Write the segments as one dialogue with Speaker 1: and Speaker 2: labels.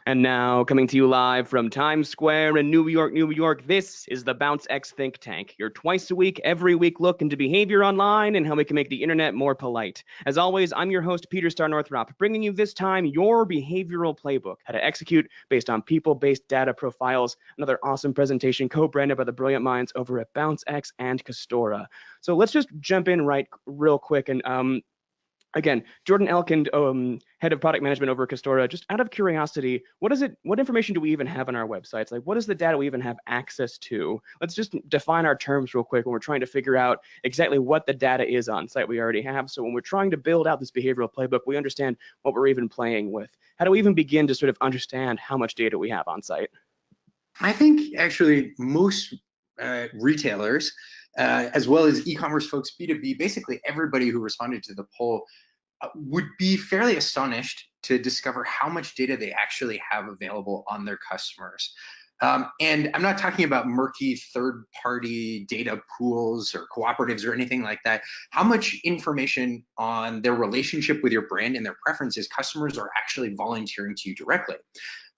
Speaker 1: And now, coming to you live from Times Square in New York, New York, this is the Bounce X Think Tank, your twice a week, every week look into behavior online and how we can make the internet more polite. As always, I'm your host, Peter Star Northrop, bringing you this time your behavioral playbook, how to execute based on people-based data profiles. Another awesome presentation co-branded by the brilliant minds over at Bounce X and Custora. So let's just jump in real quick and again, Jordan Elkind, head of product management over at Custora. Just out of curiosity, what information do we even have on our websites? Like, what is the data we even have access to? Let's just define our terms real quick when we're trying to figure out exactly what the data is on site we already have. So when we're trying to build out this behavioral playbook, we understand what we're even playing with. How do we even begin to sort of understand how much data we have on site?
Speaker 2: I think actually most retailers, as well as e-commerce folks, B2B, basically everybody who responded to the poll would be fairly astonished to discover how much data they actually have available on their customers. And I'm not talking about murky third-party data pools or cooperatives or anything like that. How much information on their relationship with your brand and their preferences customers are actually volunteering to you directly.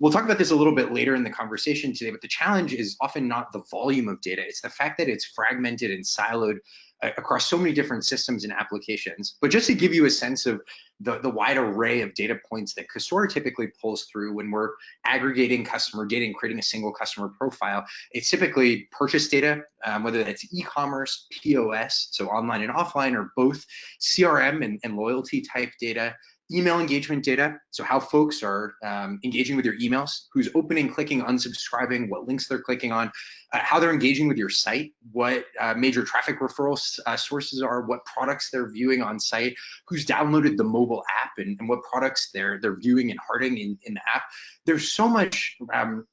Speaker 2: We'll talk about this a little bit later in the conversation today, but the challenge is often not the volume of data. It's the fact that it's fragmented and siloed across so many different systems and applications. But just to give you a sense of the wide array of data points that Custora typically pulls through when we're aggregating customer data and creating a single customer profile, it's typically purchase data, whether that's e-commerce, POS, so online and offline, or both CRM and loyalty type data, email engagement data, so how folks are engaging with your emails, who's opening, clicking, unsubscribing, what links they're clicking on, how they're engaging with your site, what major traffic referral sources are, what products they're viewing on site, who's downloaded the mobile app, and what products they're viewing and hearting in the app. There's so much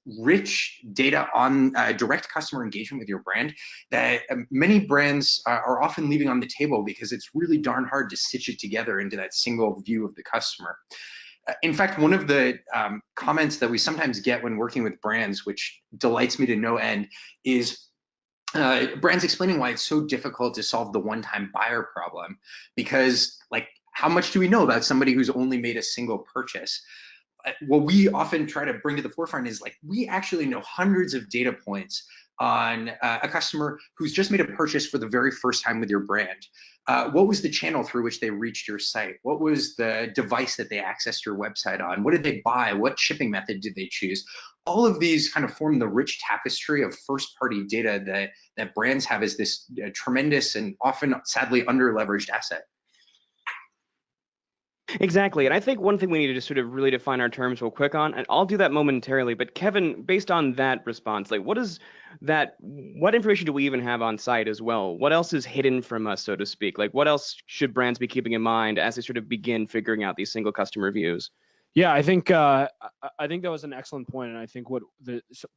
Speaker 2: rich data on direct customer engagement with your brand that many brands are often leaving on the table because it's really darn hard to stitch it together into that single view of the customer. In fact, one of the comments that we sometimes get when working with brands, which delights me to no end, is brands explaining why it's so difficult to solve the one-time buyer problem, because like, how much do we know about somebody who's only made a single purchase? What we often try to bring to the forefront is like, we actually know hundreds of data points on a customer who's just made a purchase for the very first time with your brand. What was the channel through which they reached your site? What was the device that they accessed your website on? What did they buy? What shipping method did they choose? All of these kind of form the rich tapestry of first-party data that brands have as this tremendous and often sadly under-leveraged asset.
Speaker 1: Exactly, and I think one thing we need to just sort of really define our terms real quick on, and I'll do that momentarily, but Kevin, based on that response, like what information do we even have on site as well? What else is hidden from us, so to speak? Like what else should brands be keeping in mind as they sort of begin figuring out these single customer views?
Speaker 3: Yeah, I think that was an excellent point, and I think what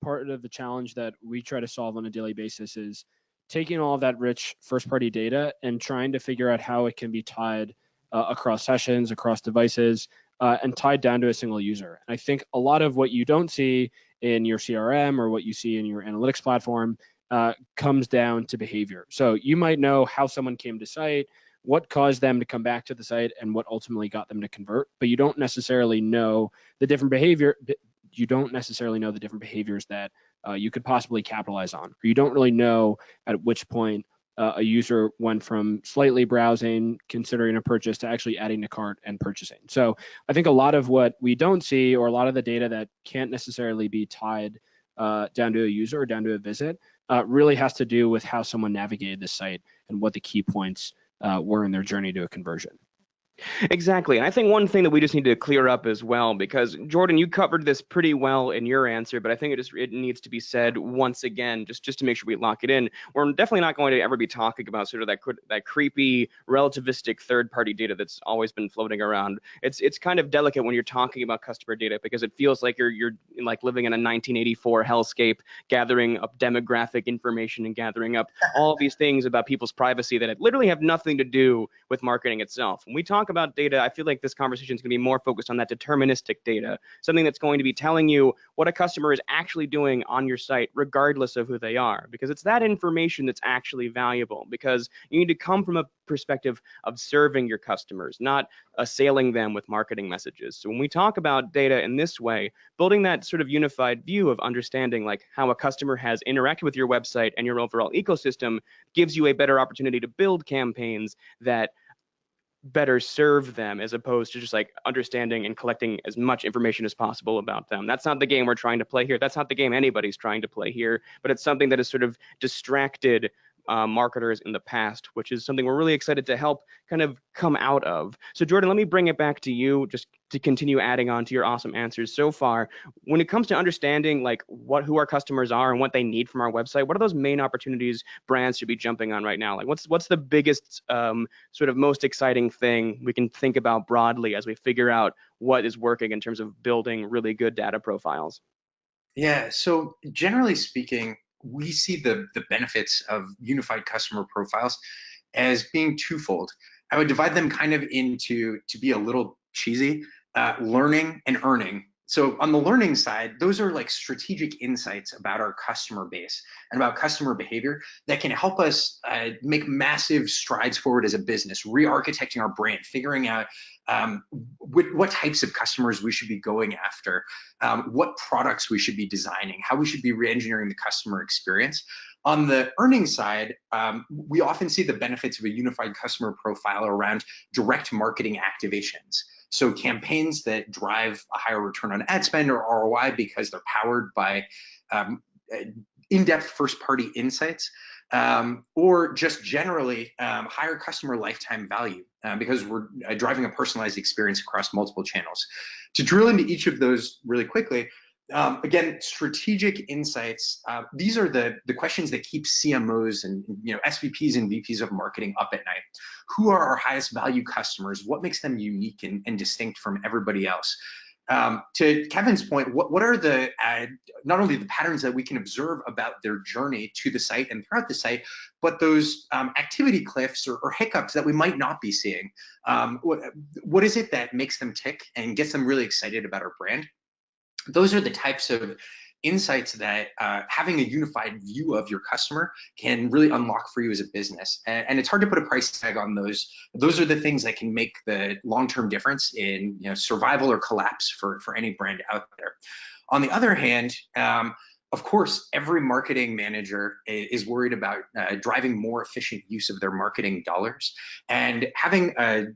Speaker 3: part of the challenge that we try to solve on a daily basis is taking all of that rich first-party data and trying to figure out how it can be tied across sessions, across devices, and tied down to a single user. And I think a lot of what you don't see in your CRM or what you see in your analytics platform comes down to behavior. So you might know how someone came to site, what caused them to come back to the site, and what ultimately got them to convert, but you don't necessarily know the different behavior. You don't necessarily know the different behaviors that you could possibly capitalize on, or you don't really know at which point a user went from slightly browsing, considering a purchase, to actually adding to cart and purchasing. So I think a lot of what we don't see, or a lot of the data that can't necessarily be tied down to a user or down to a visit, really has to do with how someone navigated the site and what the key points were in their journey to a conversion.
Speaker 1: Exactly. And I think one thing that we just need to clear up as well, because Jordan, you covered this pretty well in your answer, but I think it needs to be said once again, just to make sure we lock it in. We're definitely not going to ever be talking about sort of that creepy relativistic third-party data that's always been floating around. It's kind of delicate when you're talking about customer data, because it feels like you're like living in a 1984 hellscape, gathering up demographic information and gathering up all of these things about people's privacy that literally have nothing to do with marketing itself. When we talk talk about data, I feel like this conversation is going to be more focused on that deterministic data, something that's going to be telling you what a customer is actually doing on your site, regardless of who they are, because it's that information that's actually valuable, because you need to come from a perspective of serving your customers, not assailing them with marketing messages. So when we talk about data in this way, building that sort of unified view of understanding like how a customer has interacted with your website and your overall ecosystem gives you a better opportunity to build campaigns that better serve them, as opposed to just like understanding and collecting as much information as possible about them. That's not the game we're trying to play here. That's not the game anybody's trying to play here, but it's something that has sort of distracted marketers in the past, which is something we're really excited to help kind of come out of. So Jordan, let me bring it back to you just to continue adding on to your awesome answers so far. When it comes to understanding like who our customers are and what they need from our website, what are those main opportunities brands should be jumping on right now? Like what's the biggest sort of most exciting thing we can think about broadly as we figure out what is working in terms of building really good data profiles?
Speaker 2: Yeah, so generally speaking, we see the benefits of unified customer profiles as being twofold. I would divide them kind of into, to be a little cheesy, learning and earning. So on the learning side, those are like strategic insights about our customer base and about customer behavior that can help us make massive strides forward as a business, re-architecting our brand, figuring out what types of customers we should be going after, what products we should be designing, how we should be re-engineering the customer experience. On the earnings side, we often see the benefits of a unified customer profile around direct marketing activations. So campaigns that drive a higher return on ad spend or ROI because they're powered by in-depth first-party insights, or just generally higher customer lifetime value because we're driving a personalized experience across multiple channels. To drill into each of those really quickly, again, strategic insights. These are the questions that keep CMOs and SVPs and VPs of marketing up at night. Who are our highest value customers? What makes them unique and distinct from everybody else? To Kevin's point, what are the not only the patterns that we can observe about their journey to the site and throughout the site, but those activity cliffs or hiccups that we might not be seeing? What is it that makes them tick and gets them really excited about our brand? Those are the types of insights that having a unified view of your customer can really unlock for you as a business. And it's hard to put a price tag on those. Those are the things that can make the long-term difference in survival or collapse for any brand out there. On the other hand, of course, every marketing manager is worried about driving more efficient use of their marketing dollars, and having a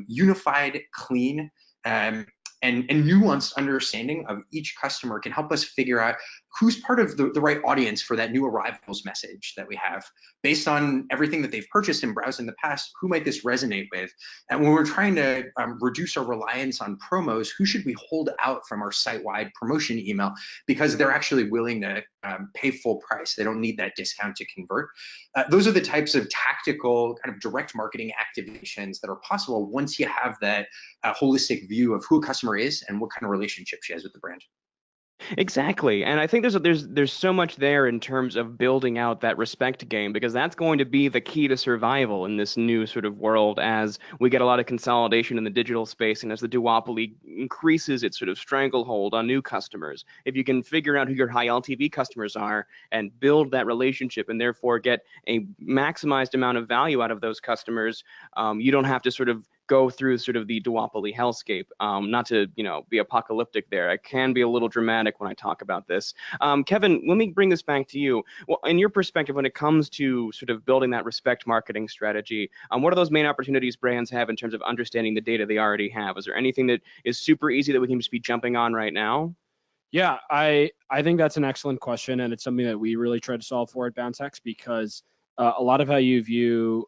Speaker 2: unified, clean, and nuanced understanding of each customer can help us figure out who's part of the right audience for that new arrivals message that we have. Based on everything that they've purchased and browsed in the past, who might this resonate with? And when we're trying to reduce our reliance on promos, who should we hold out from our site-wide promotion email because they're actually willing to pay full price? They don't need that discount to convert. Those are the types of tactical kind of direct marketing activations that are possible once you have that holistic view of who a customer is and what kind of relationship she has with the brand.
Speaker 1: Exactly. And I think there's so much there in terms of building out that respect game, because that's going to be the key to survival in this new sort of world as we get a lot of consolidation in the digital space and as the duopoly increases its sort of stranglehold on new customers. If you can figure out who your high LTV customers are and build that relationship and therefore get a maximized amount of value out of those customers, you don't have to sort of go through sort of the duopoly hellscape. Not to be apocalyptic there. I can be a little dramatic when I talk about this. Kevin, let me bring this back to you. Well, in your perspective, when it comes to sort of building that respect marketing strategy, what are those main opportunities brands have in terms of understanding the data they already have? Is there anything that is super easy that we can just be jumping on right now?
Speaker 3: Yeah, I think that's an excellent question, and it's something that we really try to solve for at Bounce X, because a lot of how you view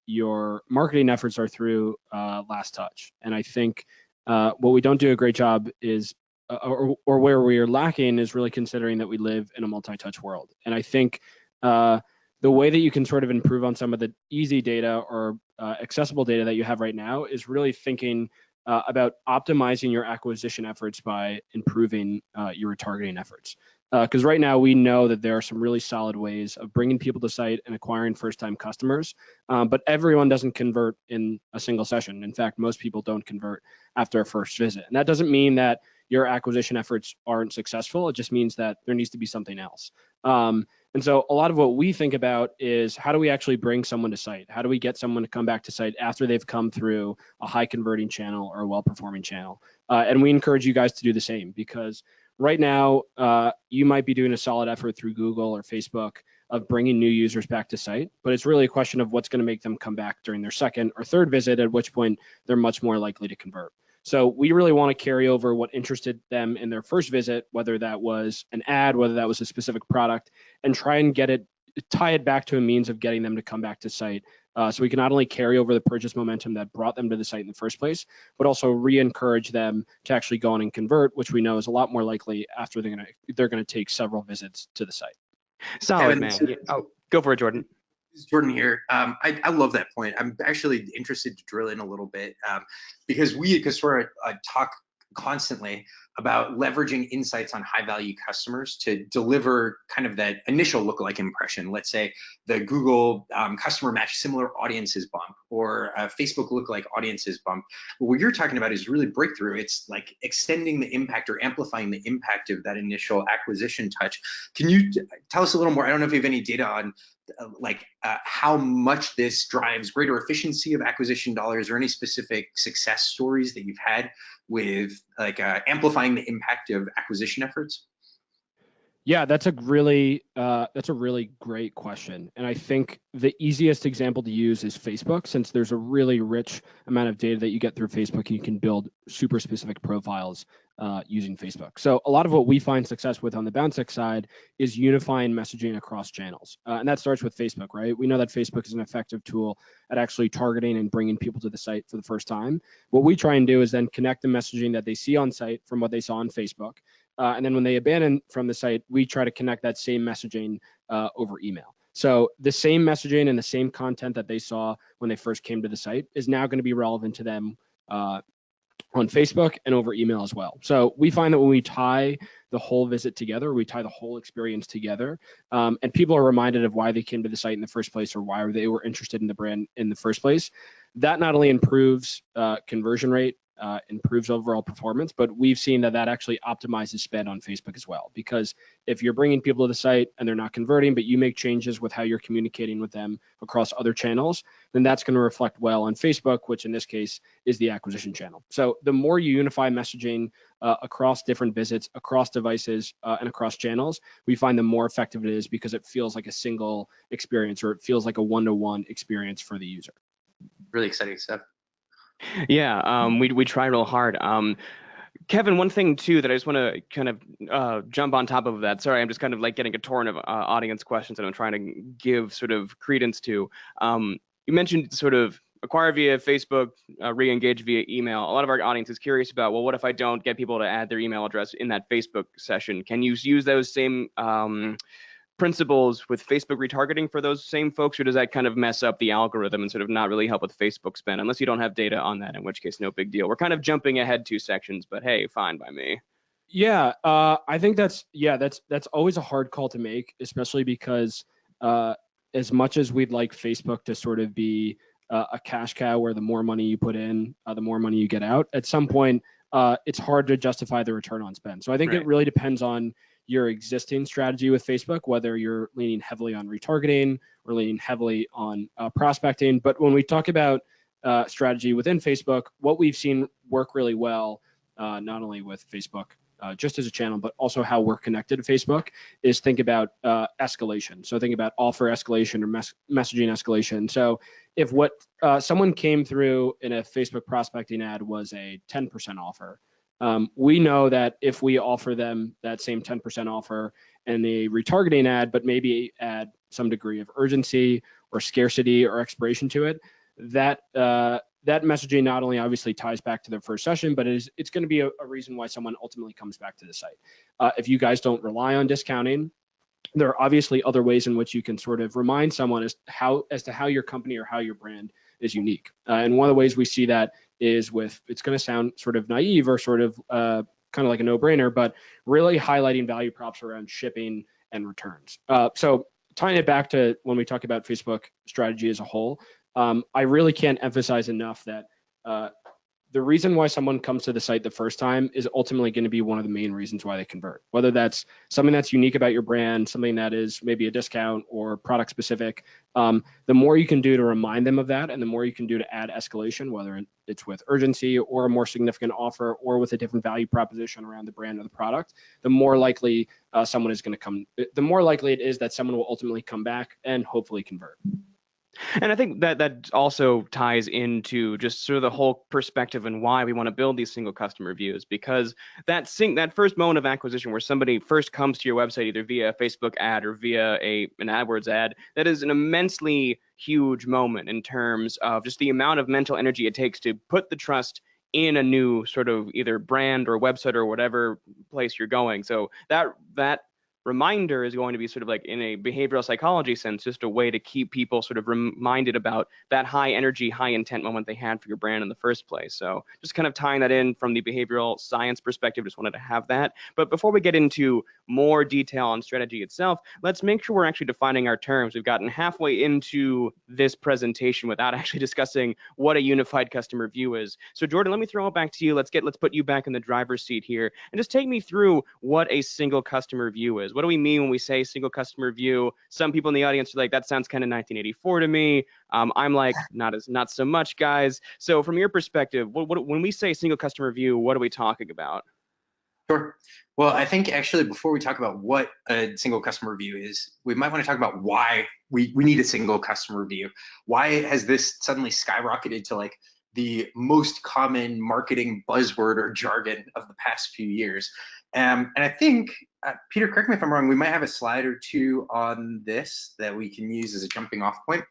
Speaker 3: your marketing efforts are through last touch. And I think what we don't do a great job is, or where we are lacking, is really considering that we live in a multi-touch world. And I think the way that you can sort of improve on some of the easy data or accessible data that you have right now is really thinking about optimizing your acquisition efforts by improving your retargeting efforts. Because right now we know that there are some really solid ways of bringing people to site and acquiring first-time customers, but everyone doesn't convert in a single session. In fact, most people don't convert after a first visit. And that doesn't mean that your acquisition efforts aren't successful. It just means that there needs to be something else. And so a lot of what we think about is how do we actually bring someone to site? How do we get someone to come back to site after they've come through a high converting channel or a well-performing channel? And we encourage you guys to do the same, because right now you might be doing a solid effort through Google or Facebook of bringing new users back to site, but it's really a question of what's going to make them come back during their second or third visit, at which point they're much more likely to convert. So we really want to carry over what interested them in their first visit, whether that was an ad, whether that was a specific product, and try and tie it back to a means of getting them to come back to site. So we can not only carry over the purchase momentum that brought them to the site in the first place, but also re-encourage them to actually go on and convert, which we know is a lot more likely after they're gonna take several visits to the site.
Speaker 1: Solid, man. Yeah. Oh, go for it, Jordan.
Speaker 2: Jordan here. I love that point. I'm actually interested to drill in a little bit because we at Custora talk constantly about leveraging insights on high value customers to deliver kind of that initial lookalike impression. Let's say the Google customer match similar audiences bump, or Facebook lookalike audiences bump. What you're talking about is really breakthrough. It's like extending the impact or amplifying the impact of that initial acquisition touch. Can you tell us a little more? I don't know if you have any data on how much this drives greater efficiency of acquisition dollars, or any specific success stories that you've had with amplifying the impact of acquisition efforts?
Speaker 3: Yeah, that's a really great question. And I think the easiest example to use is Facebook, since there's a really rich amount of data that you get through Facebook. You can build super specific profiles using Facebook. So a lot of what we find success with on the Bounce X side is unifying messaging across channels. And that starts with Facebook, right? We know that Facebook is an effective tool at actually targeting and bringing people to the site for the first time. What we try and do is then connect the messaging that they see on site from what they saw on Facebook. And then when they abandon from the site, we try to connect that same messaging over email. So the same messaging and the same content that they saw when they first came to the site is now going to be relevant to them on Facebook and over email as well. So we find that when we tie the whole visit together, we tie the whole experience together, and people are reminded of why they came to the site in the first place, or why they were interested in the brand in the first place, that not only improves conversion rate, improves overall performance, but we've seen that actually optimizes spend on Facebook as well. Because if you're bringing people to the site and they're not converting, but you make changes with how you're communicating with them across other channels, then that's going to reflect well on Facebook, which in this case is the acquisition channel. So the more you unify messaging across different visits, across devices, and across channels, we find the more effective it is, because it feels like a single experience, or it feels like a one-to-one experience for the user.
Speaker 2: Really exciting stuff.
Speaker 1: Yeah, we try real hard. Kevin, one thing too that I just want to kind of jump on top of that. Sorry, I'm just kind of like getting a torrent of audience questions that I'm trying to give sort of credence to. You mentioned sort of acquire via Facebook, re-engage via email. A lot of our audience is curious about, well, what if I don't get people to add their email address in that Facebook session? Can you use those same principles with Facebook retargeting for those same folks, or does that kind of mess up the algorithm and sort of not really help with Facebook spend, unless you don't have data on that, in which case no big deal. We're kind of jumping ahead 2 sections, but hey, fine by me.
Speaker 3: Yeah, I think that's always a hard call to make, especially because as much as we'd like Facebook to sort of be a cash cow where the more money you put in, the more money you get out, at some point it's hard to justify the return on spend. So I think It really depends on your existing strategy with Facebook, whether you're leaning heavily on retargeting or leaning heavily on prospecting. But when we talk about strategy within Facebook, what we've seen work really well, not only with Facebook just as a channel, but also how we're connected to Facebook, is think about escalation. So think about offer escalation or messaging escalation. So if what someone came through in a Facebook prospecting ad was a 10% offer, we know that if we offer them that same 10% offer in a retargeting ad, but maybe add some degree of urgency or scarcity or expiration to it, that messaging not only obviously ties back to their first session, but it's going to be a reason why someone ultimately comes back to the site. If you guys don't rely on discounting, there are obviously other ways in which you can sort of remind someone as to how your company or how your brand is unique. And one of the ways we see that is with, it's going to sound sort of naive or sort of kind of like a no-brainer, but really highlighting value props around shipping and returns. So tying it back to when we talk about Facebook strategy as a whole, I really can't emphasize enough that the reason why someone comes to the site the first time is ultimately going to be one of the main reasons why they convert. Whether that's something that's unique about your brand, something that is maybe a discount or product specific, the more you can do to remind them of that, and the more you can do to add escalation, whether it's with urgency or a more significant offer or with a different value proposition around the brand or the product, the more likely someone is going to come. The more likely it is that someone will ultimately come back and hopefully convert.
Speaker 1: And I think that also ties into just sort of the whole perspective and why we want to build these single customer views, because that first moment of acquisition where somebody first comes to your website either via a Facebook ad or via an AdWords ad, that is an immensely huge moment in terms of just the amount of mental energy it takes to put the trust in a new sort of either brand or website or whatever place you're going. So that reminder is going to be sort of like, in a behavioral psychology sense, just a way to keep people sort of reminded about that high energy, high intent moment they had for your brand in the first place. So just kind of tying that in from the behavioral science perspective, just wanted to have that. But before we get into more detail on strategy itself, let's make sure we're actually defining our terms. We've gotten halfway into this presentation without actually discussing what a unified customer view is. So Jordan, let me throw it back to you. Let's put you back in the driver's seat here and just take me through what a single customer view is. What do we mean when we say single customer view? Some people in the audience are like, that sounds kind of 1984 to me. I'm like, not so much, guys. So from your perspective, when we say single customer view, what are we talking about?
Speaker 2: Sure. Well, I think actually before we talk about what a single customer view is, we might want to talk about why we need a single customer view. Why has this suddenly skyrocketed to like the most common marketing buzzword or jargon of the past few years? And I think, Peter, correct me if I'm wrong, we might have a slide or two on this that we can use as a jumping off point.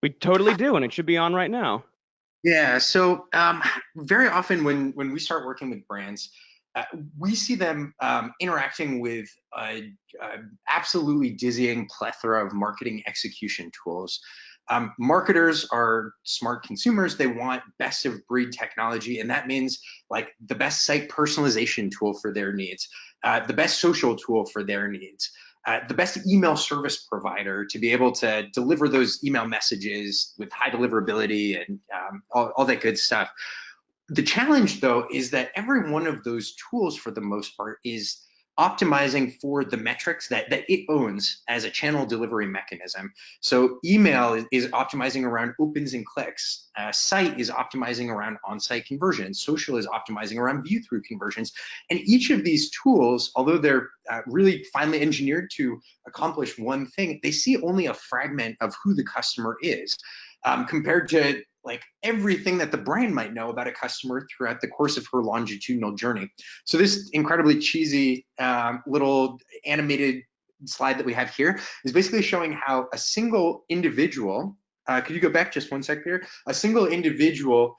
Speaker 1: We totally do, and it should be on right now.
Speaker 2: Yeah, so very often when we start working with brands, we see them interacting with absolutely dizzying plethora of marketing execution tools. Marketers are smart consumers. They want best of breed technology, and that means like the best site personalization tool for their needs, the best social tool for their needs, the best email service provider to be able to deliver those email messages with high deliverability and all that good stuff. The challenge, though, is that every one of those tools, for the most part, is optimizing for the metrics that it owns as a channel delivery mechanism. So email is optimizing around opens and clicks. Site is optimizing around on-site conversions. Social is optimizing around view-through conversions. And each of these tools, although they're really finely engineered to accomplish one thing, they see only a fragment of who the customer is, compared to like everything that the brand might know about a customer throughout the course of her longitudinal journey. So this incredibly cheesy little animated slide that we have here is basically showing how a single individual, could you go back just one sec here? A single individual,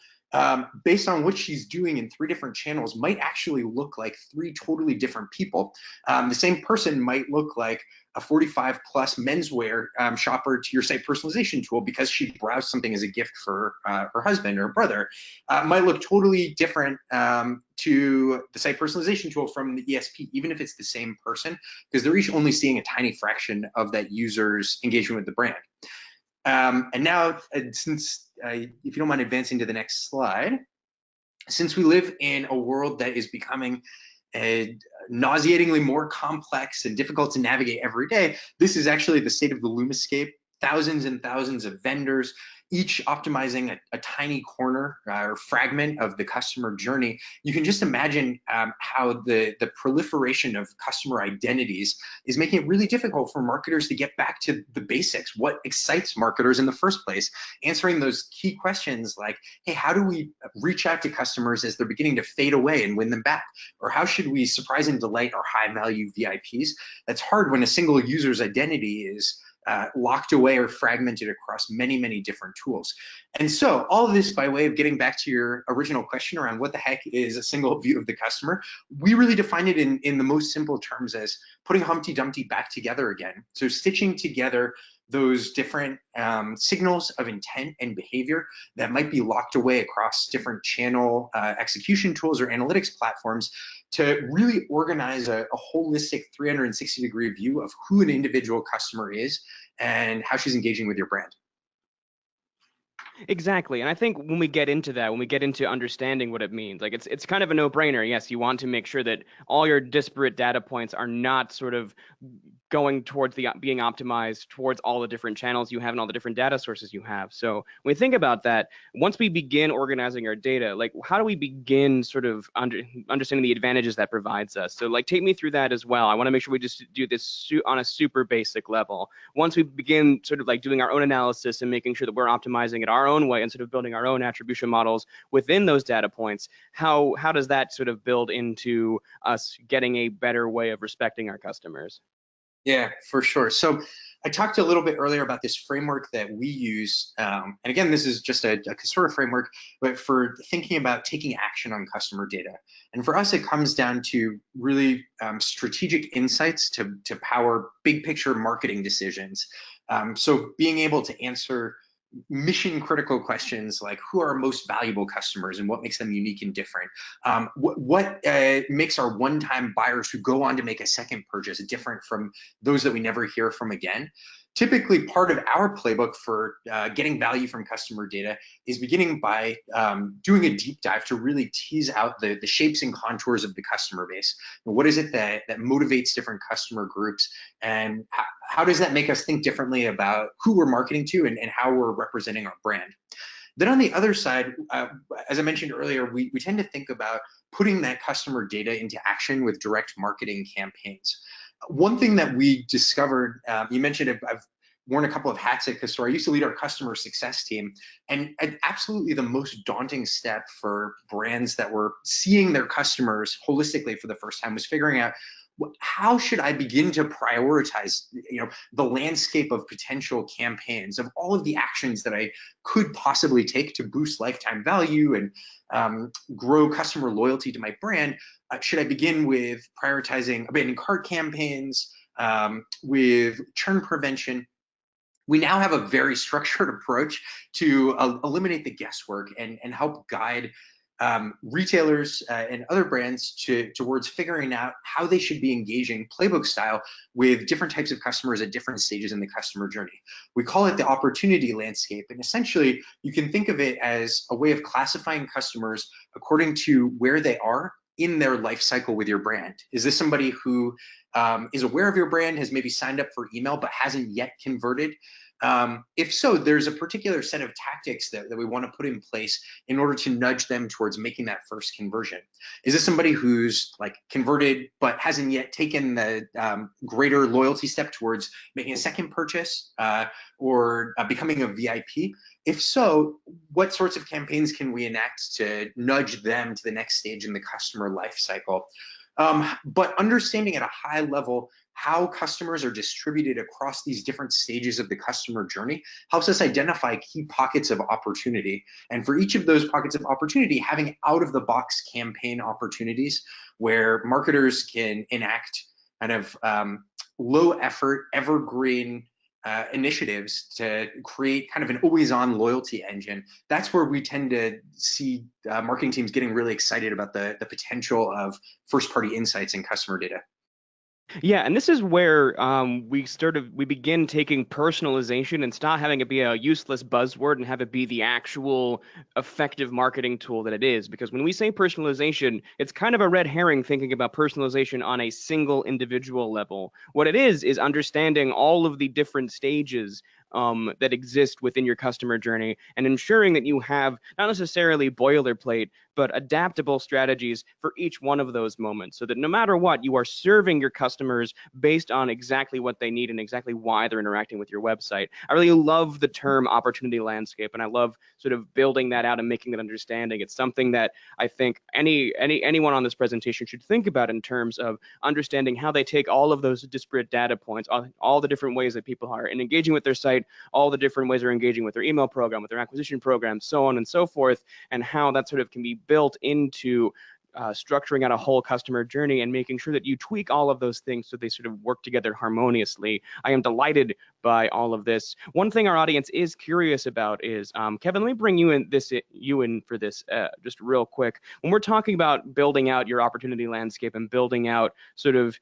Speaker 2: based on what she's doing in 3 different channels, might actually look like 3 totally different people. The same person might look like a 45 plus menswear shopper to your site personalization tool because she browsed something as a gift for her husband or brother. Might look totally different to the site personalization tool from the ESP, even if it's the same person, because they're each only seeing a tiny fraction of that user's engagement with the brand. And now, since if you don't mind advancing to the next slide, since we live in a world that is becoming nauseatingly more complex and difficult to navigate every day, this is actually the state of the Lumascape. Thousands and thousands of vendors, each optimizing a tiny corner or fragment of the customer journey. You can just imagine how the proliferation of customer identities is making it really difficult for marketers to get back to the basics. What excites marketers in the first place? Answering those key questions like, hey, how do we reach out to customers as they're beginning to fade away and win them back? Or how should we surprise and delight our high value VIPs? That's hard when a single user's identity is locked away or fragmented across many, many different tools. And so all of this by way of getting back to your original question around what the heck is a single view of the customer, we really define it in the most simple terms as putting Humpty Dumpty back together again. So stitching together those different signals of intent and behavior that might be locked away across different channel execution tools or analytics platforms to really organize a holistic 360-degree view of who an individual customer is and how she's engaging with your brand.
Speaker 1: Exactly. And I think when we get into that, when we get into understanding what it means, like it's kind of a no-brainer. Yes, you want to make sure that all your disparate data points are not sort of going towards the being optimized towards all the different channels you have and all the different data sources you have. So when we think about that, once we begin organizing our data, like how do we begin sort of understanding the advantages that provides us? So like take me through that as well. I want to make sure we just do this on a super basic level. Once we begin sort of like doing our own analysis and making sure that we're optimizing it our own way instead of building our own attribution models within those data points, how does that sort of build into us getting a better way of respecting our customers?
Speaker 2: Yeah, for sure. So I talked a little bit earlier about this framework that we use. And again, this is just a Custora framework, but for thinking about taking action on customer data. And for us, it comes down to really strategic insights to power big picture marketing decisions. So being able to answer mission critical questions like who are our most valuable customers and what makes them unique and different, what makes our one-time buyers who go on to make a second purchase different from those that we never hear from again. Typically, part of our playbook for getting value from customer data is beginning by doing a deep dive to really tease out the shapes and contours of the customer base. What is it that motivates different customer groups, and how does that make us think differently about who we're marketing to and how we're representing our brand? Then on the other side, as I mentioned earlier, we tend to think about putting that customer data into action with direct marketing campaigns. One thing that we discovered, you mentioned I've worn a couple of hats at Custora. I used to lead our customer success team, and absolutely the most daunting step for brands that were seeing their customers holistically for the first time was figuring out how should I begin to prioritize, the landscape of potential campaigns, of all of the actions that I could possibly take to boost lifetime value and grow customer loyalty to my brand. Should I begin with prioritizing abandoned cart campaigns, with churn prevention? We now have a very structured approach to eliminate the guesswork and help guide retailers and other brands towards figuring out how they should be engaging Playbook style with different types of customers at different stages in the customer journey. We call it the opportunity landscape, and essentially you can think of it as a way of classifying customers according to where they are in their life cycle with your brand. Is this somebody who is aware of your brand, has maybe signed up for email but hasn't yet converted? If so, there's a particular set of tactics that we want to put in place in order to nudge them towards making that first conversion. Is this somebody who's like converted but hasn't yet taken the greater loyalty step towards making a second purchase or becoming a VIP? If so, what sorts of campaigns can we enact to nudge them to the next stage in the customer life cycle? But understanding at a high level how customers are distributed across these different stages of the customer journey helps us identify key pockets of opportunity. And for each of those pockets of opportunity, having out-of-the-box campaign opportunities where marketers can enact kind of low-effort, evergreen initiatives to create kind of an always-on loyalty engine. That's where we tend to see marketing teams getting really excited about the potential of first-party insights in customer data.
Speaker 1: Yeah, and this is where we begin taking personalization and stop having it be a useless buzzword and have it be the actual effective marketing tool that it is. Because when we say personalization, it's kind of a red herring thinking about personalization on a single individual level. What it is understanding all of the different stages that exist within your customer journey and ensuring that you have not necessarily boilerplate, but adaptable strategies for each one of those moments so that no matter what, you are serving your customers based on exactly what they need and exactly why they're interacting with your website. I really love the term opportunity landscape, and I love sort of building that out and making that understanding. It's something that I think anyone on this presentation should think about in terms of understanding how they take all of those disparate data points, all the different ways that people are engaging with their site, all the different ways they're engaging with their email program, with their acquisition program, so on and so forth, and how that sort of can be built into structuring out a whole customer journey and making sure that you tweak all of those things so they sort of work together harmoniously. I am delighted by all of this. One thing our audience is curious about is, Kevin, let me bring you in for this just real quick. When we're talking about building out your opportunity landscape and building out sort of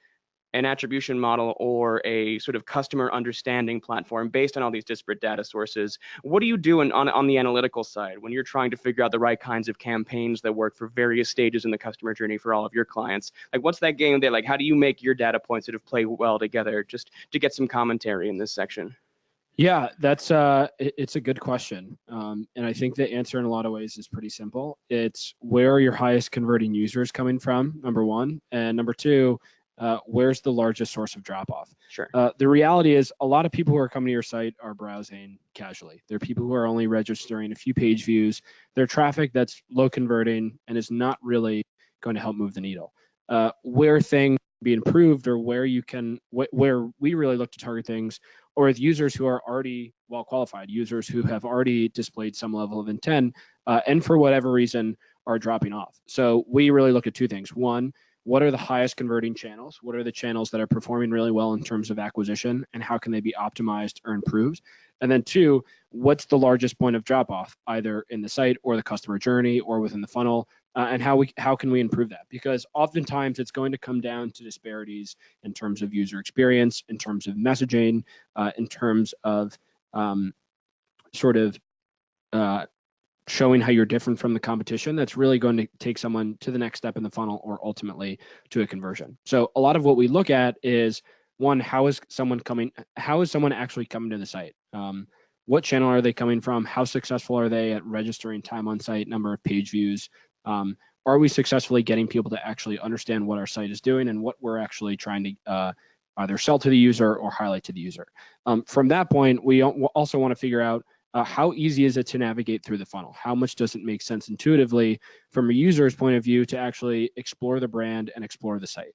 Speaker 1: an attribution model or a sort of customer understanding platform based on all these disparate data sources, what do you do on the analytical side when you're trying to figure out the right kinds of campaigns that work for various stages in the customer journey for all of your clients? Like, what's that game there? Like, how do you make your data points sort of play well together? Just to get some commentary in this section.
Speaker 3: Yeah, that's it's a good question, and I think the answer in a lot of ways is pretty simple. It's where are your highest converting users coming from, number one, and number two, where's the largest source of drop off?
Speaker 1: Sure.
Speaker 3: The reality is a lot of people who are coming to your site are browsing casually. They're people who are only registering a few page views. They're traffic that's low converting and is not really going to help move the needle. Where things be improved, or where you can, where we really look to target things, or with users who are already well qualified, users who have already displayed some level of intent, and for whatever reason are dropping off. So we really look at two things. One, what are the highest converting channels? What are the channels that are performing really well in terms of acquisition, and how can they be optimized or improved? And then two, what's the largest point of drop off, either in the site or the customer journey or within the funnel? And how can we improve that? Because oftentimes it's going to come down to disparities in terms of user experience, in terms of messaging, in terms of sort of showing how you're different from the competition. That's really going to take someone to the next step in the funnel or ultimately to a conversion. So a lot of what we look at is, one, how is someone actually coming to the site? What channel are they coming from? How successful are they at registering time on site, number of page views? Are we successfully getting people to actually understand what our site is doing and what we're actually trying to either sell to the user or highlight to the user? From that point, we also want to figure out how easy is it to navigate through the funnel? How much does it make sense intuitively from a user's point of view to actually explore the brand and explore the site?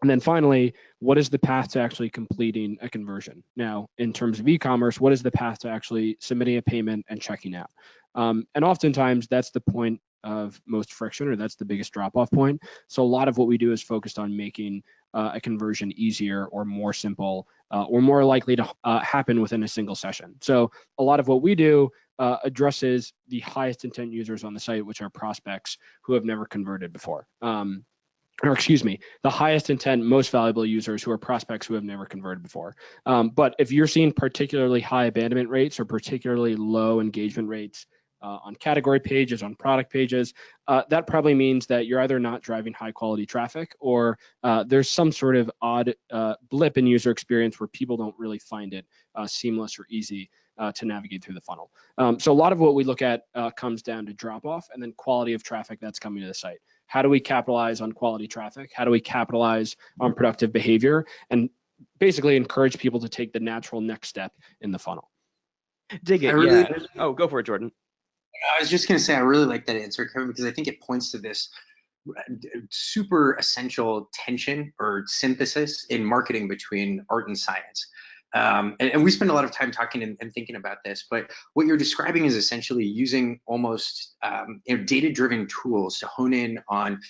Speaker 3: And then finally, what is the path to actually completing a conversion? Now, in terms of e-commerce, what is the path to actually submitting a payment and checking out? And oftentimes that's the point of most friction, or that's the biggest drop-off point. So a lot of what we do is focused on making a conversion easier or more simple or more likely to happen within a single session. So a lot of what we do addresses the highest intent users on the site, which are prospects who have never converted before. Or excuse me, the highest intent, most valuable users who are prospects who have never converted before. But if you're seeing particularly high abandonment rates or particularly low engagement rates on category pages, on product pages, that probably means that you're either not driving high quality traffic, or there's some sort of odd blip in user experience where people don't really find it seamless or easy to navigate through the funnel. So a lot of what we look at comes down to drop off and then quality of traffic that's coming to the site. How do we capitalize on quality traffic? How do we capitalize on productive behavior and basically encourage people to take the natural next step in the funnel?
Speaker 1: Dig it, yeah. Oh, go for it, Jordan.
Speaker 2: I was just going to say, I really like that answer, Kevin, because I think it points to this super essential tension or synthesis in marketing between art and science. And we spend a lot of time talking and thinking about this, but what you're describing is essentially using almost data-driven tools to hone in on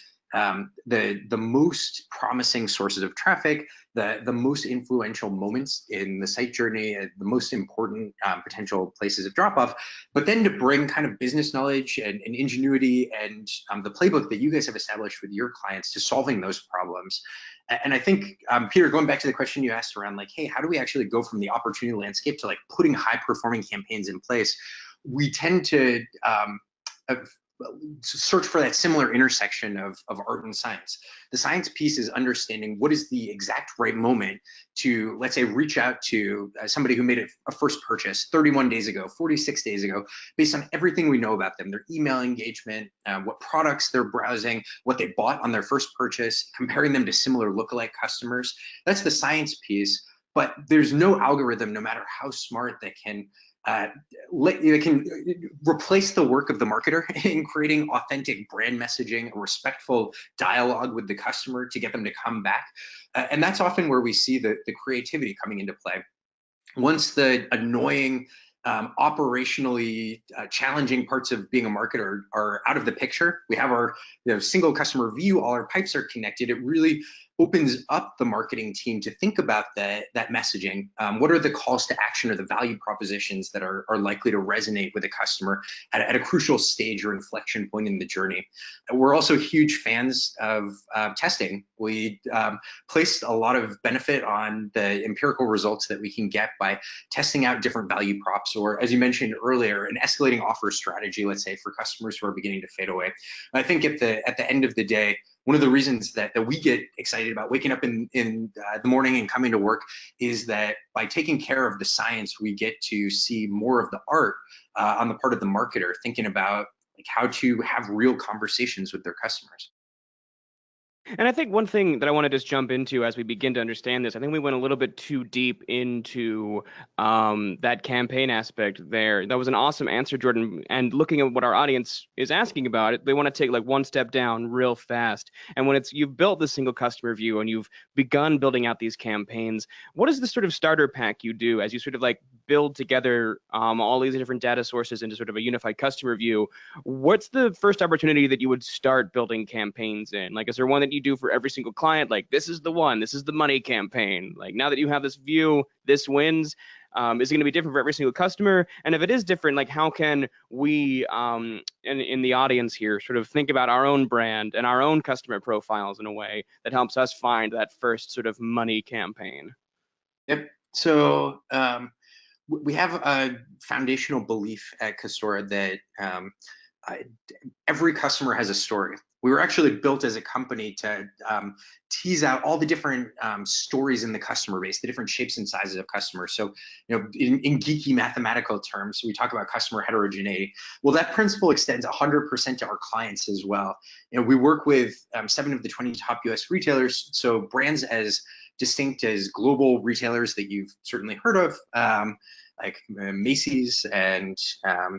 Speaker 2: the most promising sources of traffic, the most influential moments in the site journey, the most important potential places of drop-off, but then to bring kind of business knowledge and ingenuity and the playbook that you guys have established with your clients to solving those problems. And I think, Peter, going back to the question you asked around like, hey, how do we actually go from the opportunity landscape to like putting high performing campaigns in place? We tend to search for that similar intersection of art and science. The science piece is understanding what is the exact right moment to, let's say, reach out to somebody who made a first purchase 31 days ago, 46 days ago, based on everything we know about them, their email engagement, what products they're browsing, what they bought on their first purchase, comparing them to similar lookalike customers. That's the science piece, but there's no algorithm, no matter how smart, that can it can replace the work of the marketer in creating authentic brand messaging, a respectful dialogue with the customer to get them to come back. And that's often where we see the creativity coming into play. Once the annoying operationally challenging parts of being a marketer are out of the picture. We have our single customer view, all our pipes are connected. It really opens up the marketing team to think about that messaging. What are the calls to action or the value propositions that are likely to resonate with a customer at a crucial stage or inflection point in the journey? We're also huge fans of testing. We placed a lot of benefit on the empirical results that we can get by testing out different value props, or as you mentioned earlier, an escalating offer strategy, let's say, for customers who are beginning to fade away. I think at the end of the day, one of the reasons that we get excited about waking up in the morning and coming to work is that by taking care of the science, we get to see more of the art on the part of the marketer, thinking about like how to have real conversations with their customers.
Speaker 1: And I think one thing that I want to just jump into as we begin to understand this, I think we went a little bit too deep into that campaign aspect there. That was an awesome answer, Jordan. And looking at what our audience is asking about it, they want to take like one step down real fast. And when you've built the single customer view and you've begun building out these campaigns, what is the sort of starter pack you do as you sort of like build together all these different data sources into sort of a unified customer view? What's the first opportunity that you would start building campaigns in? Like, is there one that you do for every single client? Like, this is the one, this is the money campaign. Like, now that you have this view, this wins. Is it going to be different for every single customer? And if it is different, like, how can we in the audience here sort of think about our own brand and our own customer profiles in a way that helps us find that first sort of money campaign?
Speaker 2: Yep. So we have a foundational belief at Custora that every customer has a story. We were actually built as a company to tease out all the different stories in the customer base, the different shapes and sizes of customers. So, in geeky mathematical terms, we talk about customer heterogeneity. Well, that principle extends 100% to our clients as well. We work with 7 of the 20 top US retailers, so brands as distinct as global retailers that you've certainly heard of, like Macy's and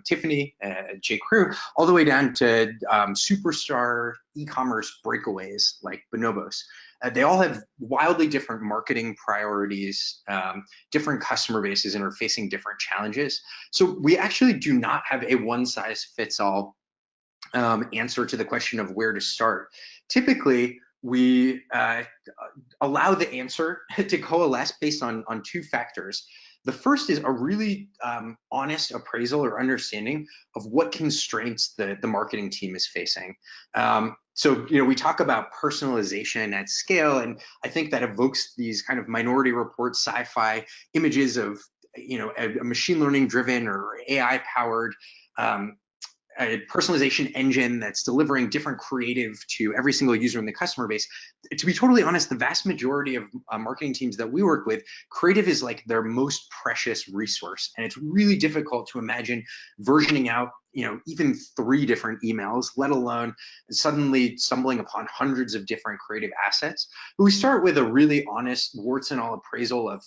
Speaker 2: Tiffany, J. Crew, all the way down to superstar e-commerce breakaways like Bonobos. They all have wildly different marketing priorities, different customer bases, and are facing different challenges. So we actually do not have a one-size-fits-all answer to the question of where to start. Typically, we allow the answer to coalesce based on 2 factors. The first is a really honest appraisal or understanding of what constraints the marketing team is facing. So, we talk about personalization at scale, and I think that evokes these kind of Minority Report sci-fi images of, a machine learning driven or AI powered a personalization engine that's delivering different creative to every single user in the customer base. To be totally honest, the vast majority of marketing teams that we work with, creative is like their most precious resource. And it's really difficult to imagine versioning out, even 3 different emails, let alone suddenly stumbling upon hundreds of different creative assets. But we start with a really honest warts and all appraisal of,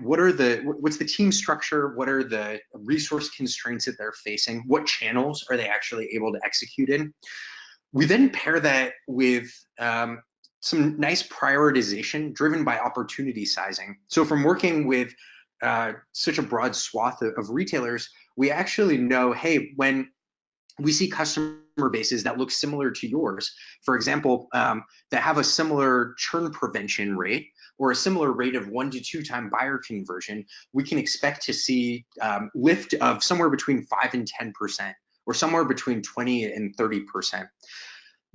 Speaker 2: what's the team structure? What are the resource constraints that they're facing? What channels are they actually able to execute in? We then pair that with some nice prioritization driven by opportunity sizing. So from working with such a broad swath of retailers, we actually know, hey, when we see customer bases that look similar to yours, for example, that have a similar churn prevention rate or a similar rate of 1 to 2 time buyer conversion, we can expect to see lift of somewhere between 5 and 10%, or somewhere between 20 and 30%.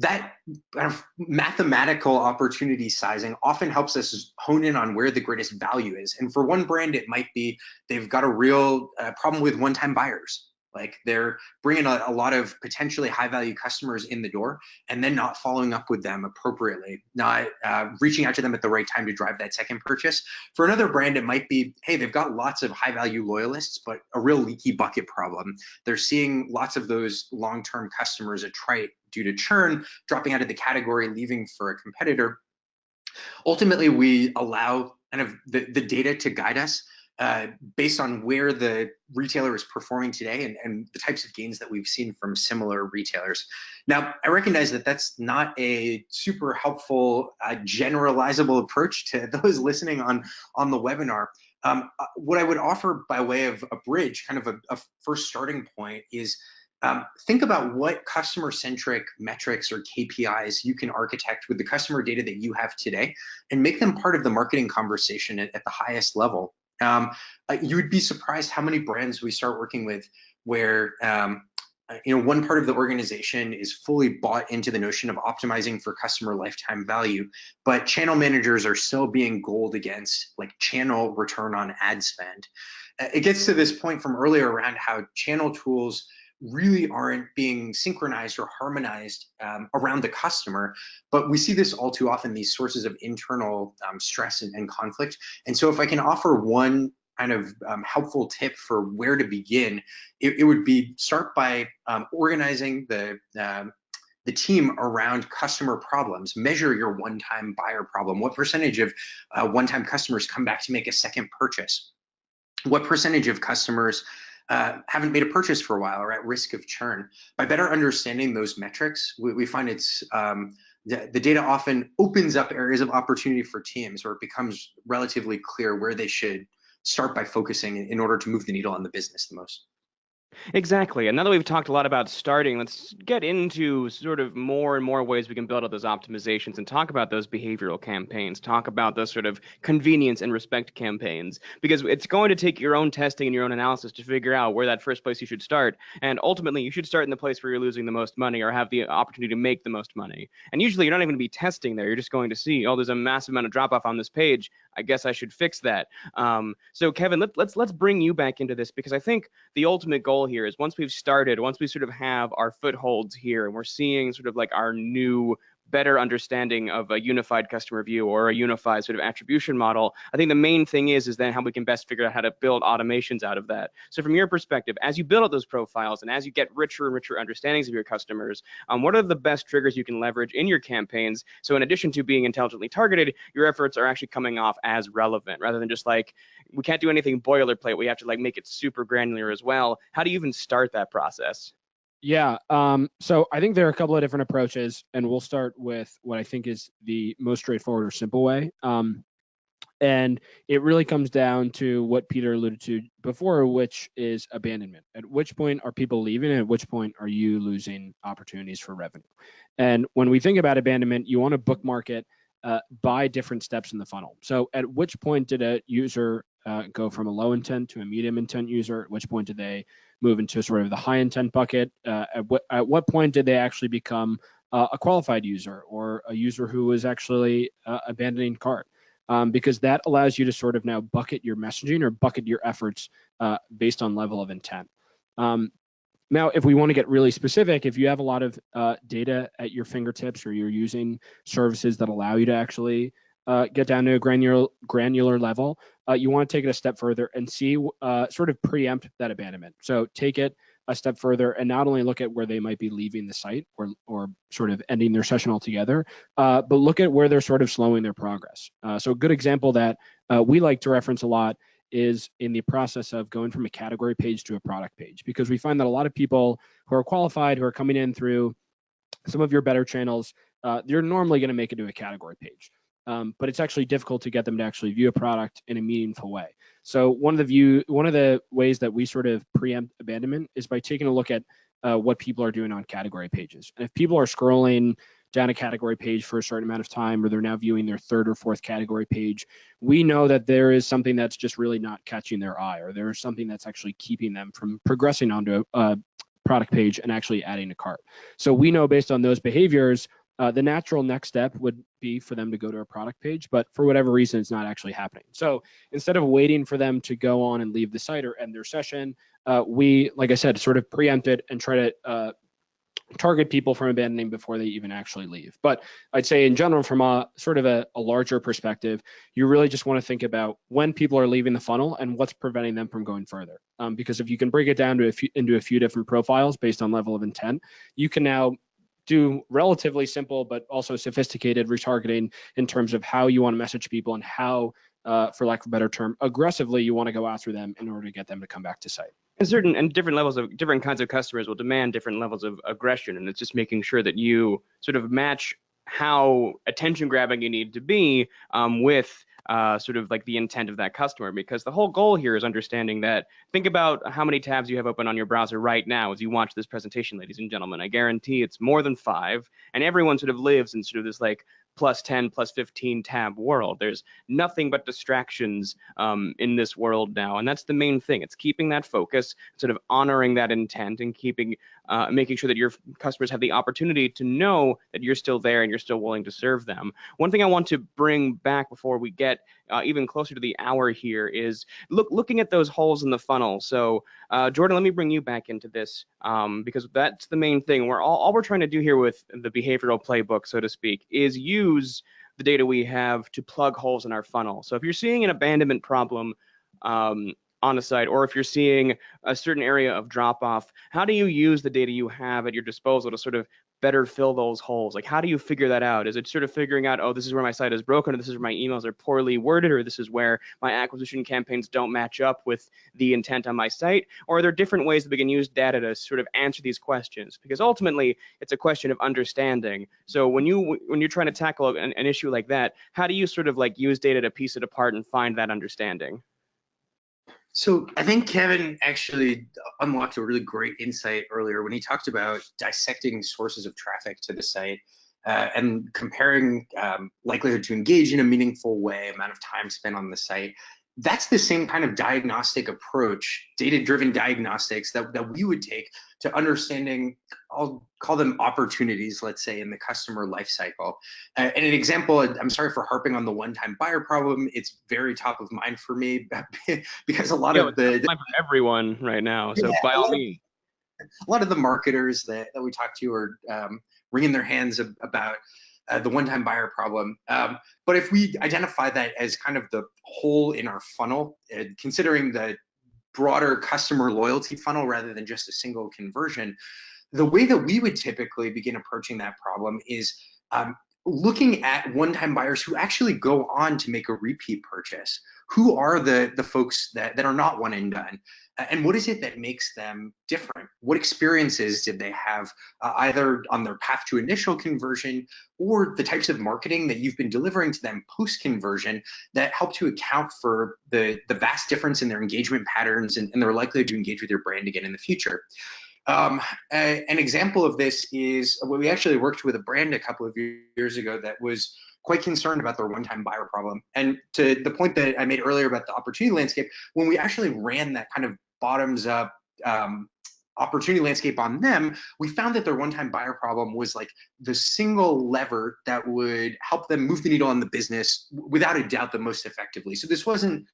Speaker 2: That kind of mathematical opportunity sizing often helps us hone in on where the greatest value is. And for one brand, it might be they've got a real problem with one-time buyers. Like they're bringing a lot of potentially high-value customers in the door and then not following up with them appropriately, not reaching out to them at the right time to drive that second purchase. For another brand, it might be, hey, they've got lots of high-value loyalists, but a real leaky bucket problem. They're seeing lots of those long-term customers attrite due to churn, dropping out of the category, leaving for a competitor. Ultimately, we allow kind of the data to guide us based on where the retailer is performing today and the types of gains that we've seen from similar retailers. Now, I recognize that that's not a super helpful, generalizable approach to those listening on the webinar, What I would offer by way of a bridge, kind of a first starting point, is think about what customer-centric metrics or KPIs you can architect with the customer data that you have today and make them part of the marketing conversation at the highest level. You would be surprised how many brands we start working with where one part of the organization is fully bought into the notion of optimizing for customer lifetime value, but channel managers are still being goaled against like channel return on ad spend. It gets to this point from earlier around how channel tools really aren't being synchronized or harmonized around the customer, but we see this all too often, these sources of internal stress and conflict. And so if I can offer one kind of helpful tip for where to begin, it would be start by organizing the team around customer problems. Measure your one-time buyer problem. What percentage of one-time customers come back to make a second purchase? What percentage of customers haven't made a purchase for a while or at risk of churn? By better understanding those metrics, we find it's the data often opens up areas of opportunity for teams, or it becomes relatively clear where they should start by focusing in order to move the needle on the business the most.
Speaker 1: Exactly. And now that we've talked a lot about starting, let's get into sort of more and more ways we can build out those optimizations and talk about those behavioral campaigns, talk about those sort of convenience and respect campaigns, because it's going to take your own testing and your own analysis to figure out where that first place you should start. And ultimately, you should start in the place where you're losing the most money or have the opportunity to make the most money. And usually you're not even going to be testing there. You're just going to see, oh, there's a massive amount of drop off on this page. I guess I should fix that. So Kevin, let's bring you back into this, because I think the ultimate goal here is once we've started, once we sort of have our footholds here and we're seeing sort of like our new better understanding of a unified customer view or a unified sort of attribution model, I think the main thing is then how we can best figure out how to build automations out of that. So from your perspective, as you build out those profiles and as you get richer and richer understandings of your customers, what are the best triggers you can leverage in your campaigns? So in addition to being intelligently targeted, your efforts are actually coming off as relevant rather than just like, we can't do anything boilerplate. We have to like make it super granular as well. How do you even start that process?
Speaker 3: Yeah. So I think there are a couple of different approaches, and we'll start with what I think is the most straightforward or simple way. And it really comes down to what Peter alluded to before, which is abandonment. At which point are people leaving? And at which point are you losing opportunities for revenue? And when we think about abandonment, you want to bookmark it by different steps in the funnel. So at which point did a user go from a low intent to a medium intent user? At which point did they move into sort of the high intent bucket? At what point did they actually become a qualified user or a user who was actually abandoning cart? Because that allows you to sort of now bucket your messaging or bucket your efforts based on level of intent. Now, if we want to get really specific, if you have a lot of data at your fingertips or you're using services that allow you to actually get down to a granular level, you want to take it a step further and see sort of preempt that abandonment. So take it a step further and not only look at where they might be leaving the site or sort of ending their session altogether, but look at where they're sort of slowing their progress. So a good example that we like to reference a lot is in the process of going from a category page to a product page, because we find that a lot of people who are qualified, who are coming in through some of your better channels, they're normally going to make it to a category page. But it's actually difficult to get them to actually view a product in a meaningful way. So one of the ways that we sort of preempt abandonment is by taking a look at what people are doing on category pages. And if people are scrolling down a category page for a certain amount of time, or they're now viewing their third or fourth category page, we know that there is something that's just really not catching their eye, or there is something that's actually keeping them from progressing onto a product page and actually adding a cart. So we know based on those behaviors, the natural next step would be for them to go to a product page, but for whatever reason, it's not actually happening. So instead of waiting for them to go on and leave the site or end their session, we, like I said, sort of preempt it and try to target people from abandoning before they even actually leave. But I'd say in general, from a sort of a larger perspective, you really just want to think about when people are leaving the funnel and what's preventing them from going further. Because if you can break it down to into a few different profiles based on level of intent, you can now do relatively simple but also sophisticated retargeting in terms of how you want to message people and how, for lack of a better term, aggressively you want to go after them in order to get them to come back to site.
Speaker 1: And different kinds of customers will demand different levels of aggression, and it's just making sure that you sort of match how attention grabbing you need to be with sort of like the intent of that customer, because the whole goal here is understanding that. Think about how many tabs you have open on your browser right now as you watch this presentation, ladies and gentlemen. I guarantee it's more than 5, and everyone sort of lives in sort of this like plus 10, plus 15 tab world. There's nothing but distractions in this world now, and that's the main thing. It's keeping that focus, sort of honoring that intent, and making sure that your customers have the opportunity to know that you're still there and you're still willing to serve them. One thing I want to bring back before we get even closer to the hour here is looking at those holes in the funnel. So Jordan, let me bring you back into this because that's the main thing. All we're trying to do here with the behavioral playbook, so to speak, is use the data we have to plug holes in our funnel. So if you're seeing an abandonment problem on a site, or if you're seeing a certain area of drop off, how do you use the data you have at your disposal to sort of better fill those holes? Like, how do you figure that out? Is it sort of figuring out, oh, this is where my site is broken, or this is where my emails are poorly worded, or this is where my acquisition campaigns don't match up with the intent on my site? Or are there different ways that we can use data to sort of answer these questions? Because ultimately, it's a question of understanding. So when you're trying to tackle an issue like that, how do you sort of like use data to piece it apart and find that understanding?
Speaker 2: So I think Kevin actually unlocked a really great insight earlier when he talked about dissecting sources of traffic to the site and comparing likelihood to engage in a meaningful way, amount of time spent on the site. That's the same kind of diagnostic approach, data-driven diagnostics that we would take to understanding, I'll call them opportunities, let's say, in the customer lifecycle. And an example, I'm sorry for harping on the one-time buyer problem. It's very top of mind for me because a lot of
Speaker 1: it's for everyone right now. So by all means.
Speaker 2: A lot of the marketers that we talk to are wringing their hands about the one-time buyer problem. But if we identify that as kind of the hole in our funnel, considering the broader customer loyalty funnel rather than just a single conversion, the way that we would typically begin approaching that problem is looking at one-time buyers who actually go on to make a repeat purchase. Who are the folks that are not one and done? And what is it that makes them different? What experiences did they have either on their path to initial conversion or the types of marketing that you've been delivering to them post-conversion that help to account for the vast difference in their engagement patterns and their likelihood to engage with your brand again in the future? An example of this is we actually worked with a brand a couple of years ago that was quite concerned about their one-time buyer problem. And to the point that I made earlier about the opportunity landscape, when we actually ran that kind of bottoms-up opportunity landscape on them, we found that their one-time buyer problem was like the single lever that would help them move the needle on the business without a doubt the most effectively. So this wasn't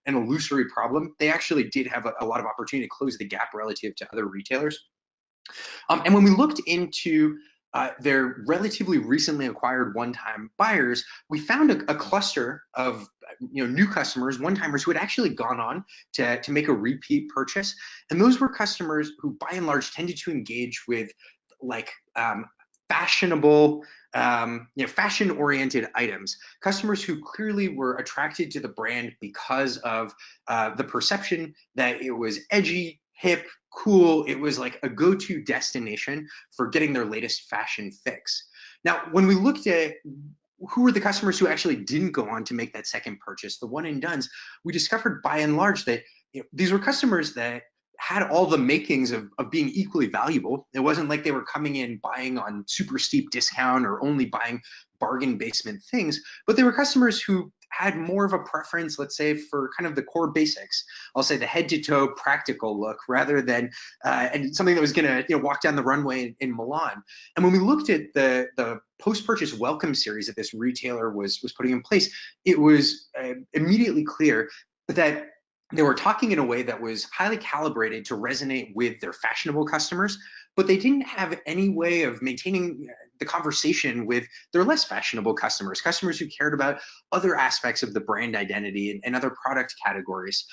Speaker 2: an illusory problem. They actually did have a lot of opportunity to close the gap relative to other retailers. And when we looked into their relatively recently acquired one-time buyers, we found a cluster of new customers, one-timers who had actually gone on to make a repeat purchase. And those were customers who by and large tended to engage with like fashionable, fashion-oriented items. Customers who clearly were attracted to the brand because of the perception that it was edgy, hip, cool. It was like a go-to destination for getting their latest fashion fix. Now, when we looked at who were the customers who actually didn't go on to make that second purchase, the one and dones, we discovered by and large that these were customers that had all the makings of being equally valuable. It wasn't like they were coming in buying on super steep discount or only buying bargain basement things, but they were customers who had more of a preference, let's say, for kind of the core basics. I'll say the head to toe practical look rather than and something that was going to walk down the runway in Milan. And when we looked at the post-purchase welcome series that this retailer was putting in place, it was immediately clear that they were talking in a way that was highly calibrated to resonate with their fashionable customers, but they didn't have any way of maintaining the conversation with their less fashionable customers, customers who cared about other aspects of the brand identity and other product categories.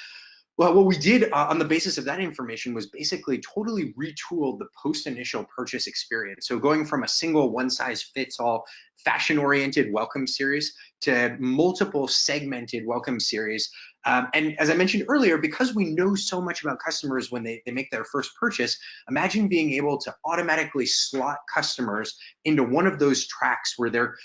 Speaker 2: Well, what we did on the basis of that information was basically totally retool the post-initial purchase experience. So going from a single one-size-fits-all fashion-oriented welcome series to multiple segmented welcome series And as I mentioned earlier, because we know so much about customers when they make their first purchase, imagine being able to automatically slot customers into one of those tracks where they're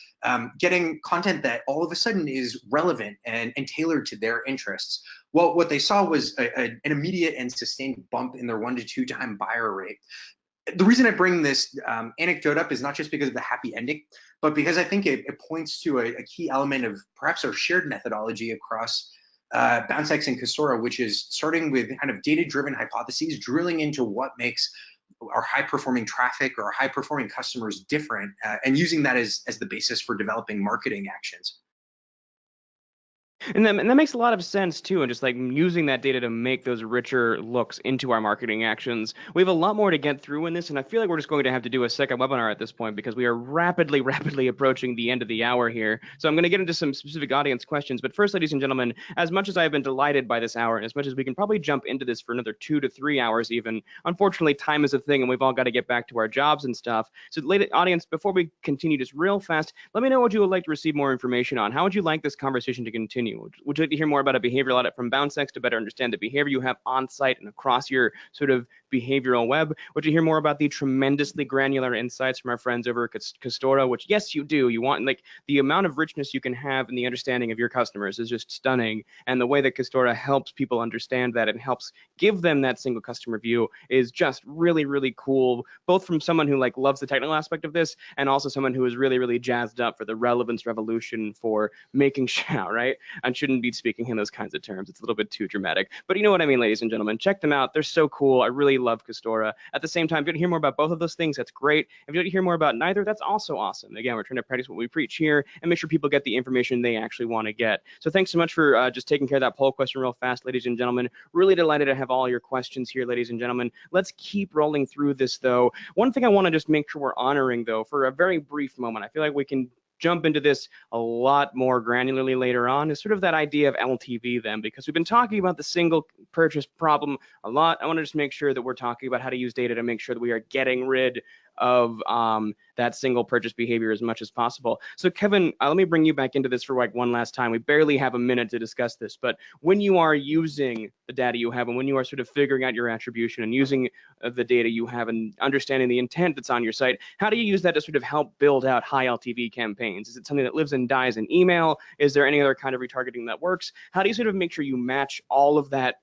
Speaker 2: getting content that all of a sudden is relevant and tailored to their interests. Well, what they saw was an immediate and sustained bump in their 1 to 2 time buyer rate. The reason I bring this anecdote up is not just because of the happy ending, but because I think it points to a key element of perhaps our shared methodology across Bounce X and Custora, which is starting with kind of data-driven hypotheses, drilling into what makes our high-performing traffic or our high-performing customers different, and using that as the basis for developing marketing actions.
Speaker 1: And that makes a lot of sense too, and just like using that data to make those richer looks into our marketing actions. We have a lot more to get through in this, and I feel like we're just going to have to do a second webinar at this point because we are rapidly approaching the end of the hour here. So I'm going to get into some specific audience questions. But first, ladies and gentlemen, as much as I've been delighted by this hour, and as much as we can probably jump into this for another 2 to 3 hours even, unfortunately, time is a thing, and we've all got to get back to our jobs and stuff. So, audience, before we continue just real fast, let me know what you would like to receive more information on. How would you like this conversation to continue? Would you like to hear more about a behavioral audit from Bounce X to better understand the behavior you have on site and across your sort of behavioral web? Would you hear more about the tremendously granular insights from our friends over at Custora, which, yes, you do. You want, like, the amount of richness you can have in the understanding of your customers is just stunning. And the way that Custora helps people understand that and helps give them that single customer view is just really cool, both from someone who like loves the technical aspect of this and also someone who is really jazzed up for the relevance revolution for making sure, right? And shouldn't be speaking in those kinds of terms. It's a little bit too dramatic, but you know what I mean, ladies and gentlemen. Check them out. They're so cool. I really love Custora. At the same time, if you want to hear more about both of those things, that's great. If you want to hear more about neither, that's also awesome. Again, we're trying to practice what we preach here and make sure people get the information they actually want to get. So thanks so much for just taking care of that poll question real fast, ladies and gentlemen. Really delighted to have all your questions here, ladies and gentlemen. Let's keep rolling through this, though. One thing I want to just make sure we're honoring, though, for a very brief moment, I feel like we can jump into this a lot more granularly later on, is sort of that idea of LTV then, because we've been talking about the single purchase problem a lot. I want to just make sure that we're talking about how to use data to make sure that we are getting rid of that single purchase behavior as much as possible. So Kevin, let me bring you back into this for like one last time. We barely have a minute to discuss this, but when you are using the data you have and when you are sort of figuring out your attribution and using the data you have and understanding the intent that's on your site, how do you use that to sort of help build out high LTV campaigns? Is it something that lives and dies in email? Is there any other kind of retargeting that works? How do you sort of make sure you match all of that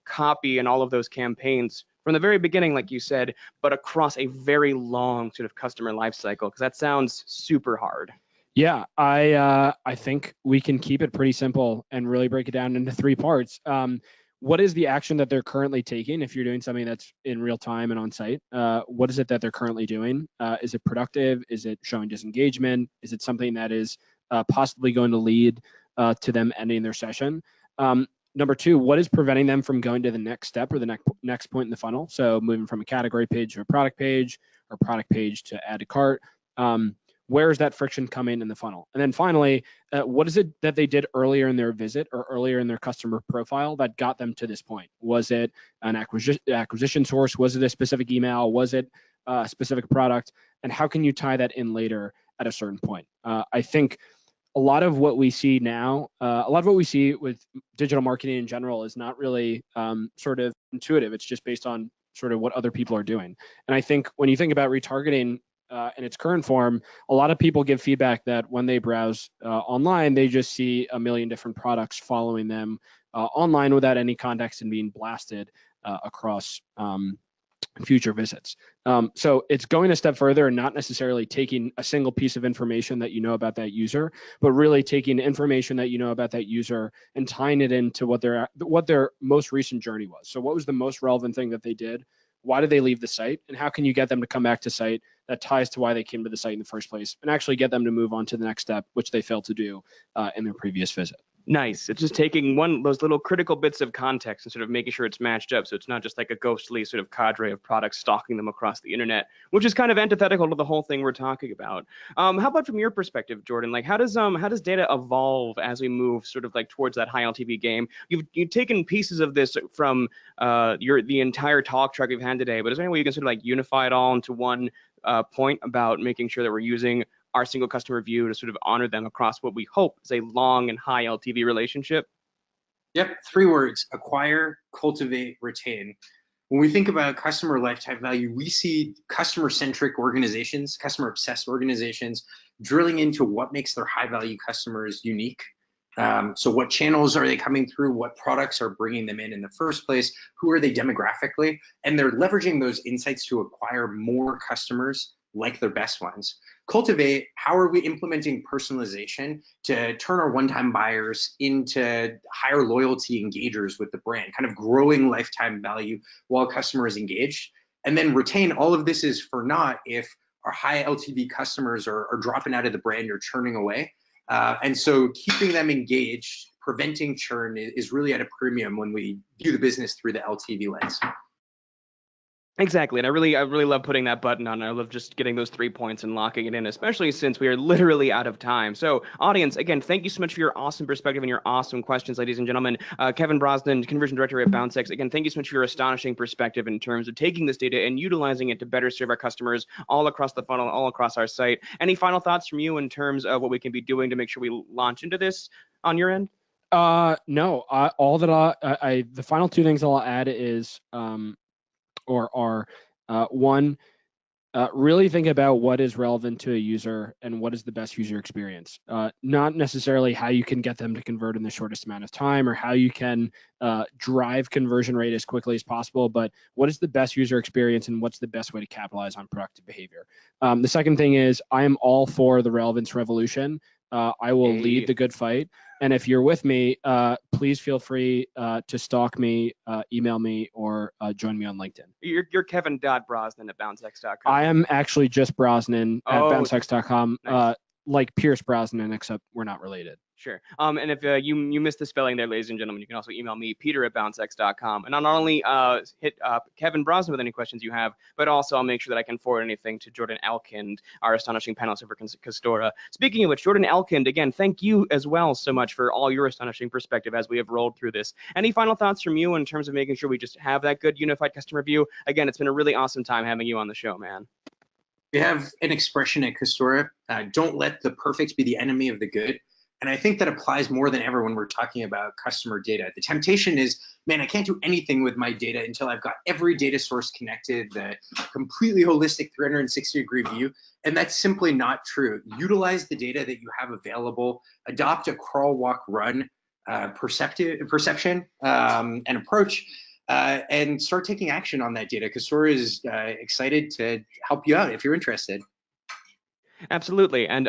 Speaker 1: copy and all of those campaigns from the very beginning, like you said, but across a very long sort of customer life cycle? Because that sounds super hard.
Speaker 3: Yeah, I think we can keep it pretty simple and really break it down into 3 parts. What is the action that they're currently taking if you're doing something that's in real time and on site? What is it that they're currently doing? Is it productive? Is it showing disengagement? Is it something that is possibly going to lead to them ending their session? Number 2, what is preventing them from going to the next step or the next point in the funnel? So moving from a category page to a product page or product page to add to cart. Where is that friction coming in the funnel? And then finally, what is it that they did earlier in their visit or earlier in their customer profile that got them to this point? Was it an acquisition source? Was it a specific email? Was it a specific product? And how can you tie that in later at a certain point? I think a lot of what we see now, a lot of what we see with digital marketing in general is not really sort of intuitive. It's just based on sort of what other people are doing. And I think when you think about retargeting in its current form, a lot of people give feedback that when they browse online, they just see a million different products following them online without any context and being blasted across future visits. So it's going a step further and not necessarily taking a single piece of information that you know about that user, but really taking information that you know about that user and tying it into what their most recent journey was. So what was the most relevant thing that they did? Why did they leave the site? And how can you get them to come back to site that ties to why they came to the site in the first place and actually get them to move on to the next step, which they failed to do in their previous visit?
Speaker 1: Nice. It's just taking those little critical bits of context and sort of making sure it's matched up. So it's not just like a ghostly sort of cadre of products stalking them across the internet, which is kind of antithetical to the whole thing we're talking about. How about from your perspective, Jordan? Like, how does data evolve as we move sort of like towards that high LTV game? You've taken pieces of this from the entire talk track we've had today, but is there any way you can sort of like unify it all into one point about making sure that we're using our single customer view to sort of honor them across what we hope is a long and high LTV relationship?
Speaker 2: Yep, 3 words: acquire, cultivate, retain. When we think about customer lifetime value, we see customer-centric organizations, customer-obsessed organizations, drilling into what makes their high-value customers unique. So what channels are they coming through? What products are bringing them in the first place? Who are they demographically? And they're leveraging those insights to acquire more customers like their best ones. Cultivate: how are we implementing personalization to turn our one-time buyers into higher loyalty engagers with the brand, kind of growing lifetime value while a customer is engaged. And then retain: all of this is for naught if our high LTV customers are dropping out of the brand or churning away. And so keeping them engaged, preventing churn is really at a premium when we view the business through the LTV lens.
Speaker 1: Exactly, and I really love putting that button on. I love just getting those 3 points and locking it in, especially since we are literally out of time. So, audience, again, thank you so much for your awesome perspective and your awesome questions, ladies and gentlemen. Kevin Brosnan, Conversion Director at Bounce X, again, thank you so much for your astonishing perspective in terms of taking this data and utilizing it to better serve our customers all across the funnel, all across our site. Any final thoughts from you in terms of what we can be doing to make sure we launch into this on your end?
Speaker 3: No, all that the final 2 things I'll add is, one, really think about what is relevant to a user and what is the best user experience. Not necessarily how you can get them to convert in the shortest amount of time or how you can drive conversion rate as quickly as possible, but what is the best user experience and what's the best way to capitalize on productive behavior. The second thing is I am all for the relevance revolution. I will lead the good fight. And if you're with me, please feel free to stalk me, email me, or join me on LinkedIn.
Speaker 1: You're Kevin.Brosnan at bouncex.com.
Speaker 3: I am actually just Brosnan at bouncex.com,
Speaker 1: nice.
Speaker 3: like Pierce Brosnan, except we're not related.
Speaker 1: Sure. And if you missed the spelling there, ladies and gentlemen, you can also email me, Peter at bouncex.com. And I'll not only hit Kevin Brosnan with any questions you have, but also I'll make sure that I can forward anything to Jordan Elkind, our astonishing panelist over Custora. Speaking of which, Jordan Elkind, again, thank you as well so much for all your astonishing perspective as we have rolled through this. Any final thoughts from you in terms of making sure we just have that good unified customer view? Again, it's been a really awesome time having you on the show, man.
Speaker 2: We have an expression at Custora: don't let the perfect be the enemy of the good. And I think that applies more than ever when we're talking about customer data. The temptation is, man, I can't do anything with my data until I've got every data source connected, the completely holistic 360-degree view. And that's simply not true. Utilize the data that you have available, adopt a crawl, walk, run perception and approach, and start taking action on that data. Custora is excited to help you out if you're interested.
Speaker 1: Absolutely, and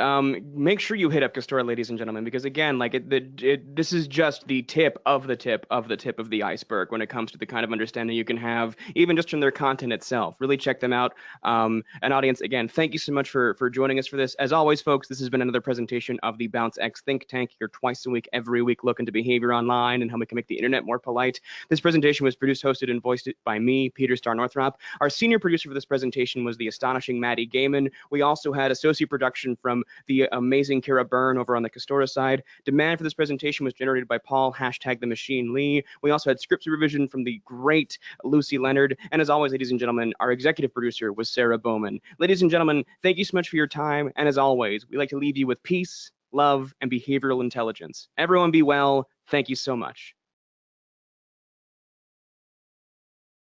Speaker 1: make sure you hit up Custora, ladies and gentlemen, because again, like this is just the tip of the tip of the tip of the iceberg when it comes to the kind of understanding you can have, even just from their content itself. Really check them out. And audience, again, thank you so much for joining us for this. As always, folks, this has been another presentation of the Bounce X Think Tank, your twice a week, every week look into behavior online and how we can make the internet more polite. This presentation was produced, hosted, and voiced by me, Peter Star Northrop. Our senior producer for this presentation was the astonishing Maddie Gaiman. We also had associate production from the amazing Kara Byrne over on the Custora side. Demand for this presentation was generated by Paul, #TheMachineLee. We also had script supervision from the great Lucy Leonard. And as always, ladies and gentlemen, our executive producer was Sarah Bowman. Ladies and gentlemen, thank you so much for your time. And as always, we like to leave you with peace, love, and behavioral intelligence. Everyone be well. Thank you so much.